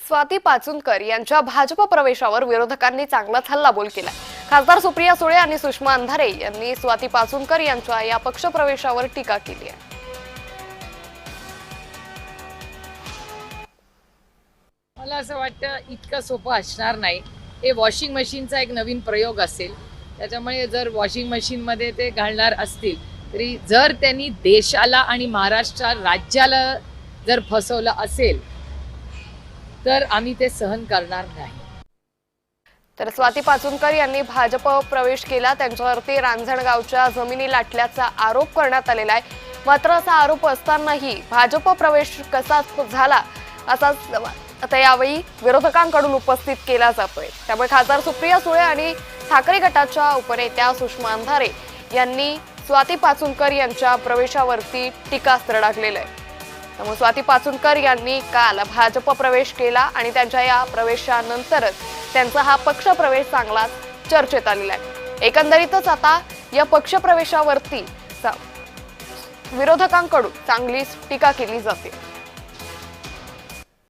स्वाती पाचुनकर यांच्या भाजप प्रवेशावर विरोधकांनी चांगलाच हल्लाबोल केला। खासदार सुप्रिया सुळे आणि सुषमा अंधारे यांनी स्वाती पाचुनकर यांच्या या पक्ष प्रवेशावर टीका केली आहे। मला असं वाटतं इतकं सोपं असणार नाही। हे वॉशिंग मशीनचा एक नवीन प्रयोग असेल, त्याच्यामुळे जर वॉशिंग मशीनमध्ये ते घालणार असतील तरी जर त्यांनी देशाला आणि महाराष्ट्र राज्याला जर फसवलं असेल तर आम्ही ते सहन करणार नाही। तर स्वाती पाचुनकर यांनी भाजप प्रवेश केला, त्यांच्यावरती रांजणगावच्या जमिनी लाटल्याचा आरोप करण्यात आलेला आहे। मात्र असा आरोप असतानाही भाजप प्रवेश कसा झाला असा आता यावेळी विरोधकांकडून उपस्थित केला जातोय। त्यामुळे खासदार सुप्रिया सुळे आणि ठाकरे गटाच्या उपनेत्या सुषमा अंधारे यांनी स्वाती पाचुनकर यांच्या प्रवेशावरती टीकास्त्र डागलेलं आहे। त्यामुळे स्वाती पाचुनकर यांनी काल भाजप प्रवेश केला आणि त्यांच्या या प्रवेशानंतरच त्यांचा हा पक्ष प्रवेश चांगलाच चर्चेत आलेला आहे। एकंदरीतच आता या पक्ष प्रवेशावरती विरोधकांकडून चांगलीच टीका केली जाते।